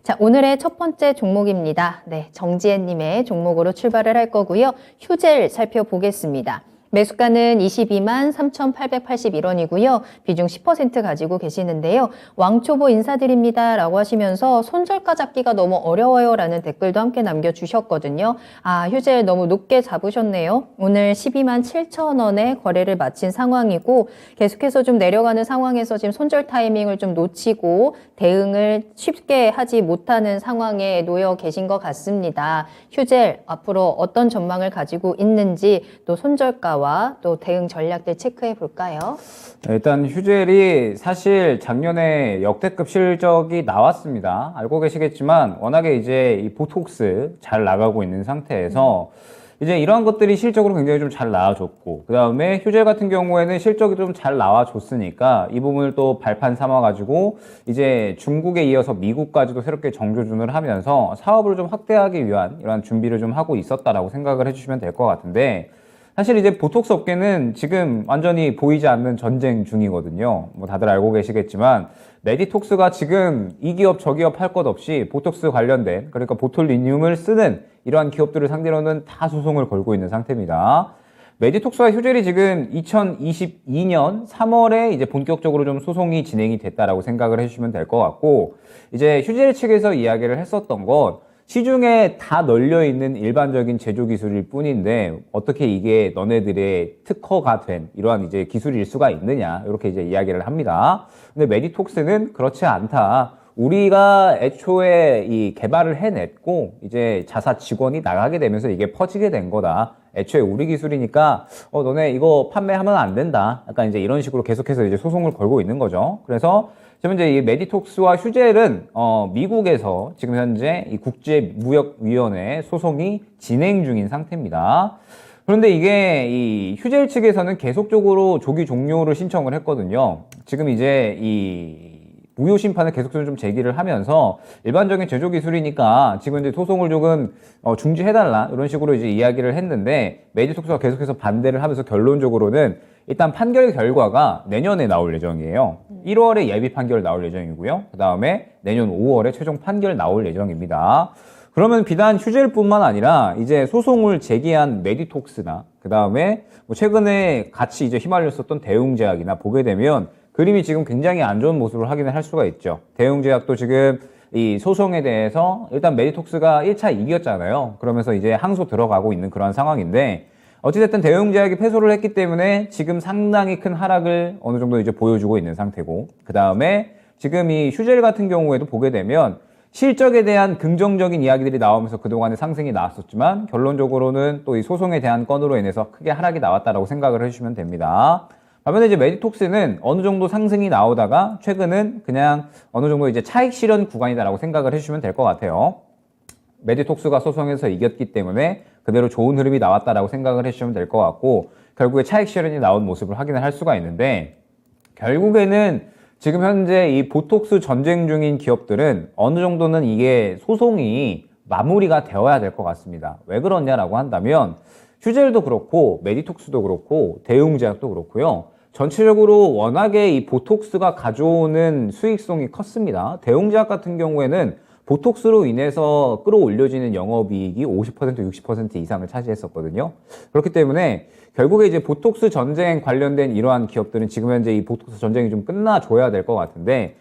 자, 오늘의 첫 번째 종목입니다. 네, 정지혜님의 종목으로 출발을 할 거고요. 휴젤 살펴보겠습니다. 매수가는 22만 3,881원이고요. 비중 10% 가지고 계시는데요. 왕초보 인사드립니다 라고 하시면서 손절가 잡기가 너무 어려워요 라는 댓글도 함께 남겨주셨거든요. 아, 휴젤 너무 높게 잡으셨네요. 오늘 12만 7천 원에 거래를 마친 상황이고 계속해서 좀 내려가는 상황에서 지금 손절 타이밍을 좀 놓치고 대응을 쉽게 하지 못하는 상황에 놓여 계신 것 같습니다. 휴젤 앞으로 어떤 전망을 가지고 있는지 또 손절가 또 대응 전략들 체크해 볼까요? 일단 휴젤이 사실 작년에 역대급 실적이 나왔습니다. 알고 계시겠지만 워낙에 이제 이 보톡스 잘 나가고 있는 상태에서 이제 이러한 것들이 실적으로 굉장히 좀 잘 나와줬고, 그 다음에 휴젤 같은 경우에는 실적이 좀 잘 나와줬으니까 이 부분을 또 발판 삼아가지고 이제 중국에 이어서 미국까지도 새롭게 정조준을 하면서 사업을 좀 확대하기 위한 이러한 준비를 좀 하고 있었다라고 생각을 해주시면 될 것 같은데, 사실 이제 보톡스 업계는 지금 완전히 보이지 않는 전쟁 중이거든요. 뭐 다들 알고 계시겠지만 메디톡스가 지금 이 기업 저 기업 할 것 없이 보톡스 관련된, 그러니까 보톨리늄을 쓰는 이러한 기업들을 상대로는 다 소송을 걸고 있는 상태입니다. 메디톡스와 휴젤이 지금 2022년 3월에 이제 본격적으로 좀 소송이 진행이 됐다라고 생각을 해주시면 될 것 같고, 이제 휴젤 측에서 이야기를 했었던 건 시중에 다 널려있는 일반적인 제조 기술일 뿐인데 어떻게 이게 너네들의 특허가 된 이러한 이제 기술일 수가 있느냐, 이렇게 이제 이야기를 합니다. 근데 메디톡스는 그렇지 않다. 우리가 애초에 이 개발을 해냈고 이제 자사 직원이 나가게 되면서 이게 퍼지게 된 거다. 애초에 우리 기술이니까 너네 이거 판매하면 안 된다. 약간 이제 이런 식으로 계속해서 이제 소송을 걸고 있는 거죠. 그래서 지금 이제 이 메디톡스와 휴젤은 미국에서 지금 현재 이 국제무역위원회 소송이 진행 중인 상태입니다. 그런데 이게 이 휴젤 측에서는 계속적으로 조기 종료를 신청을 했거든요. 지금 이제 이 무효 심판을 계속적으로 좀 제기를 하면서 일반적인 제조 기술이니까 지금 이제 소송을 조금 중지해달라 이런 식으로 이제 이야기를 했는데, 메디톡스가 계속해서 반대를 하면서 결론적으로는 일단 판결 결과가 내년에 나올 예정이에요. 1월에 예비 판결 나올 예정이고요. 그 다음에 내년 5월에 최종 판결 나올 예정입니다. 그러면 비단 휴젤뿐만 아니라 이제 소송을 제기한 메디톡스나 그 다음에 뭐 최근에 같이 이제 휘말렸었던 대웅제약이나 보게 되면 그림이 지금 굉장히 안 좋은 모습을 확인을 할 수가 있죠. 대웅제약도 지금 이 소송에 대해서 일단 메디톡스가 1차 이겼잖아요. 그러면서 이제 항소 들어가고 있는 그런 상황인데, 어찌됐든 대웅제약이 패소를 했기 때문에 지금 상당히 큰 하락을 어느 정도 이제 보여주고 있는 상태고, 그 다음에 지금 이 휴젤 같은 경우에도 보게 되면 실적에 대한 긍정적인 이야기들이 나오면서 그동안에 상승이 나왔었지만 결론적으로는 또 이 소송에 대한 건으로 인해서 크게 하락이 나왔다라고 생각을 해주시면 됩니다. 반면에 이제 메디톡스는 어느 정도 상승이 나오다가 최근은 그냥 어느 정도 이제 차익 실현 구간이다라고 생각을 해주시면 될 것 같아요. 메디톡스가 소송에서 이겼기 때문에 그대로 좋은 흐름이 나왔다라고 생각을 해주시면 될 것 같고, 결국에 차익 실현이 나온 모습을 확인을 할 수가 있는데, 결국에는 지금 현재 이 보톡스 전쟁 중인 기업들은 어느 정도는 이게 소송이 마무리가 되어야 될 것 같습니다. 왜 그러냐라고 한다면 휴젤도 그렇고 메디톡스도 그렇고 대웅제약도 그렇고요. 전체적으로 워낙에 이 보톡스가 가져오는 수익성이 컸습니다. 대웅제약 같은 경우에는 보톡스로 인해서 끌어올려지는 영업이익이 50%, 60% 이상을 차지했었거든요. 그렇기 때문에 결국에 이제 보톡스 전쟁 관련된 이러한 기업들은 지금 현재 이 보톡스 전쟁이 좀 끝나줘야 될 것 같은데,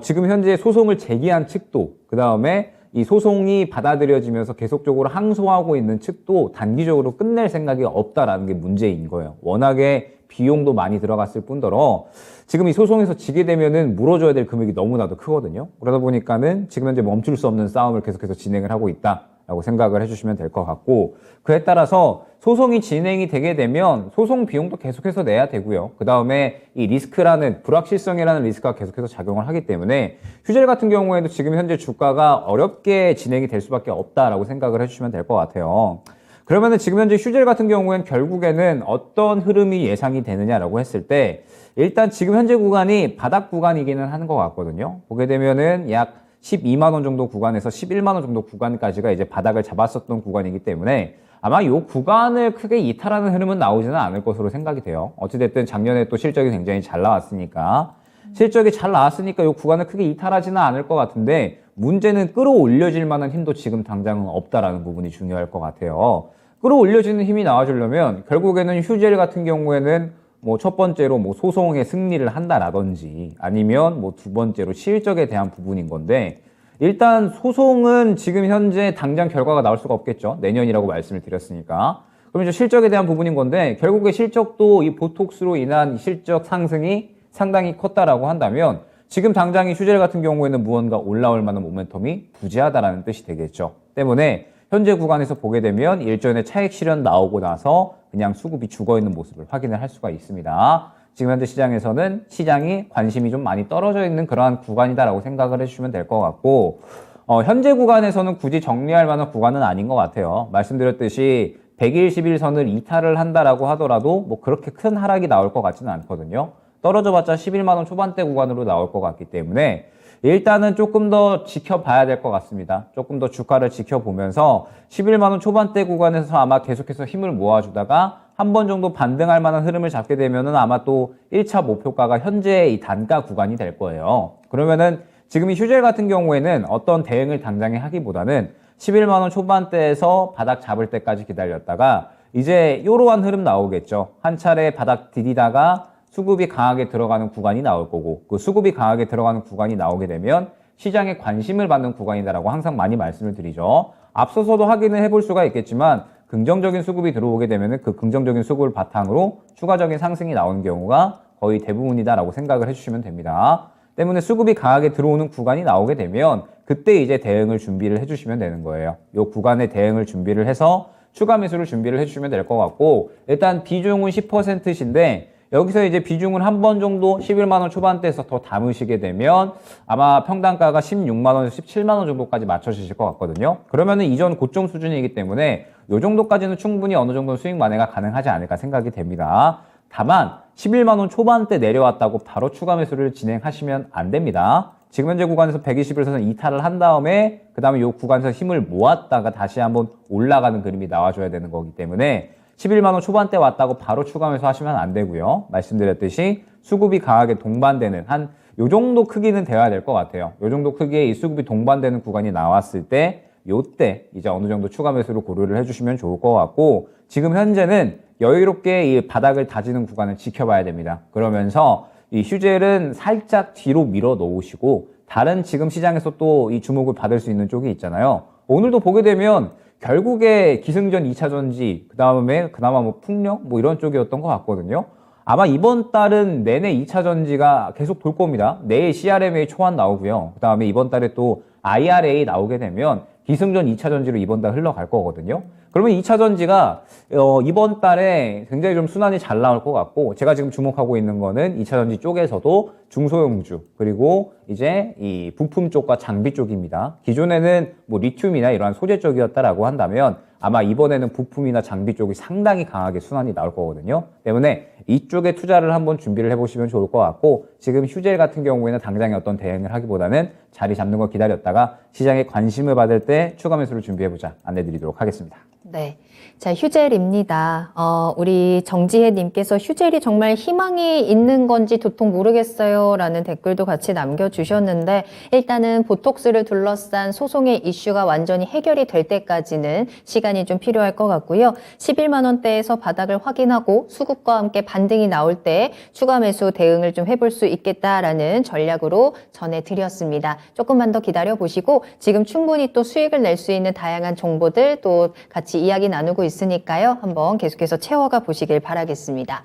지금 현재 소송을 제기한 측도, 그 다음에 이 소송이 받아들여지면서 계속적으로 항소하고 있는 측도 단기적으로 끝낼 생각이 없다라는 게 문제인 거예요. 워낙에 비용도 많이 들어갔을 뿐더러 지금 이 소송에서 지게 되면은 물어줘야 될 금액이 너무나도 크거든요. 그러다 보니까는 지금 현재 멈출 수 없는 싸움을 계속해서 진행을 하고 있다라고 생각을 해주시면 될 것 같고, 그에 따라서 소송이 진행이 되게 되면 소송 비용도 계속해서 내야 되고요. 그 다음에 이 리스크라는, 불확실성이라는 리스크가 계속해서 작용을 하기 때문에 휴젤 같은 경우에도 지금 현재 주가가 어렵게 진행이 될 수밖에 없다라고 생각을 해주시면 될 것 같아요. 그러면은 지금 현재 휴젤 같은 경우에는 결국에는 어떤 흐름이 예상이 되느냐라고 했을 때, 일단 지금 현재 구간이 바닥 구간이기는 하는 것 같거든요. 보게 되면은 약 12만 원 정도 구간에서 11만 원 정도 구간까지가 이제 바닥을 잡았었던 구간이기 때문에 아마 이 구간을 크게 이탈하는 흐름은 나오지는 않을 것으로 생각이 돼요. 어찌됐든 작년에 또 실적이 굉장히 잘 나왔으니까 이 구간을 크게 이탈하지는 않을 것 같은데, 문제는 끌어올려질 만한 힘도 지금 당장은 없다라는 부분이 중요할 것 같아요. 끌어올려지는 힘이 나와주려면 결국에는 휴젤 같은 경우에는 뭐 첫 번째로 뭐 소송에 승리를 한다라든지 아니면 뭐 두 번째로 실적에 대한 부분인 건데 일단 소송은 지금 현재 당장 결과가 나올 수가 없겠죠. 내년이라고 말씀을 드렸으니까. 그럼 이제 실적에 대한 부분인 건데 결국에 실적도 이 보톡스로 인한 실적 상승이 상당히 컸다라고 한다면 지금 당장 이 휴젤 같은 경우에는 무언가 올라올 만한 모멘텀이 부재하다라는 뜻이 되겠죠. 때문에 현재 구간에서 보게 되면 일전에 차익 실현 나오고 나서 그냥 수급이 죽어있는 모습을 확인을 할 수가 있습니다. 지금 현재 시장에서는 시장이 관심이 좀 많이 떨어져 있는 그러한 구간이다라고 생각을 해주시면 될 것 같고 현재 구간에서는 굳이 정리할 만한 구간은 아닌 것 같아요. 말씀드렸듯이 121선을 이탈을 한다라고 하더라도 뭐 그렇게 큰 하락이 나올 것 같지는 않거든요. 떨어져봤자 11만 원 초반대 구간으로 나올 것 같기 때문에 일단은 조금 더 지켜봐야 될 것 같습니다. 조금 더 주가를 지켜보면서 11만 원 초반대 구간에서 아마 계속해서 힘을 모아주다가 한 번 정도 반등할 만한 흐름을 잡게 되면은 아마 또 1차 목표가가 현재 이 단가 구간이 될 거예요. 그러면은 지금 이 휴젤 같은 경우에는 어떤 대응을 당장에 하기보다는 11만 원 초반대에서 바닥 잡을 때까지 기다렸다가 이제 이러한 흐름 나오겠죠. 한 차례 바닥 디디다가 수급이 강하게 들어가는 구간이 나올 거고 그 수급이 강하게 들어가는 구간이 나오게 되면 시장에 관심을 받는 구간이다라고 항상 많이 말씀을 드리죠. 앞서서도 확인을 해볼 수가 있겠지만 긍정적인 수급이 들어오게 되면 그 긍정적인 수급을 바탕으로 추가적인 상승이 나오는 경우가 거의 대부분이다라고 생각을 해주시면 됩니다. 때문에 수급이 강하게 들어오는 구간이 나오게 되면 그때 이제 대응을 준비를 해주시면 되는 거예요. 이 구간에 대응을 준비를 해서 추가 매수를 준비를 해주시면 될 것 같고 일단 비중은 10%신데 여기서 이제 비중을 한 번 정도 11만 원 초반대에서 더 담으시게 되면 아마 평단가가 16만 원에서 17만 원 정도까지 맞춰지실 것 같거든요. 그러면은 이전 고점 수준이기 때문에 이 정도까지는 충분히 어느 정도 수익 만회가 가능하지 않을까 생각이 됩니다. 다만 11만 원 초반대 내려왔다고 바로 추가 매수를 진행하시면 안 됩니다. 지금 현재 구간에서 120일선을 이탈을 한 다음에 그 다음에 이 구간에서 힘을 모았다가 다시 한번 올라가는 그림이 나와줘야 되는 거기 때문에 11만 원 초반대 왔다고 바로 추가 매수 하시면 안 되고요. 말씀드렸듯이 수급이 강하게 동반되는 한 요 정도 크기는 돼야 될 것 같아요. 요 정도 크기의 이 수급이 동반되는 구간이 나왔을 때 요때 이제 어느 정도 추가 매수를 고려를 해주시면 좋을 것 같고 지금 현재는 여유롭게 이 바닥을 다지는 구간을 지켜봐야 됩니다. 그러면서 이 휴젤은 살짝 뒤로 밀어 놓으시고 다른 지금 시장에서 또 이 주목을 받을 수 있는 쪽이 있잖아요. 오늘도 보게 되면 결국에 기승전 2차전지 그다음에 그나마 뭐 풍력 뭐 이런 쪽이었던 것 같거든요. 아마 이번 달은 내내 2차전지가 계속 돌 겁니다. 내일 CRMA 초안 나오고요. 그다음에 이번 달에 또 IRA 나오게 되면 기승전 2차전지로 이번 달 흘러갈 거거든요. 그러면 2차전지가 이번 달에 굉장히 좀 순환이 잘 나올 것 같고 제가 지금 주목하고 있는 거는 2차전지 쪽에서도 중소형주 그리고 이제 이 부품 쪽과 장비 쪽입니다. 기존에는 뭐 리튬이나 이러한 소재 쪽이었다라고 한다면 아마 이번에는 부품이나 장비 쪽이 상당히 강하게 순환이 나올 거거든요. 때문에 이쪽에 투자를 한번 준비를 해보시면 좋을 것 같고 지금 휴젤 같은 경우에는 당장에 어떤 대응을 하기보다는 자리 잡는 거 기다렸다가 시장에 관심을 받을 때 추가 매수를 준비해보자 안내드리도록 하겠습니다. 네. 자, 휴젤입니다. 우리 정지혜님께서 휴젤이 정말 희망이 있는 건지 도통 모르겠어요. 라는 댓글도 같이 남겨주셨는데, 일단은 보톡스를 둘러싼 소송의 이슈가 완전히 해결이 될 때까지는 시간이 좀 필요할 것 같고요. 11만원대에서 바닥을 확인하고 수급과 함께 반등이 나올 때 추가 매수 대응을 좀 해볼 수 있겠다라는 전략으로 전해드렸습니다. 조금만 더 기다려보시고, 지금 충분히 또 수익을 낼 수 있는 다양한 정보들 또 같이 이야기 나누고 있으니까요. 한번 계속해서 채워가 보시길 바라겠습니다.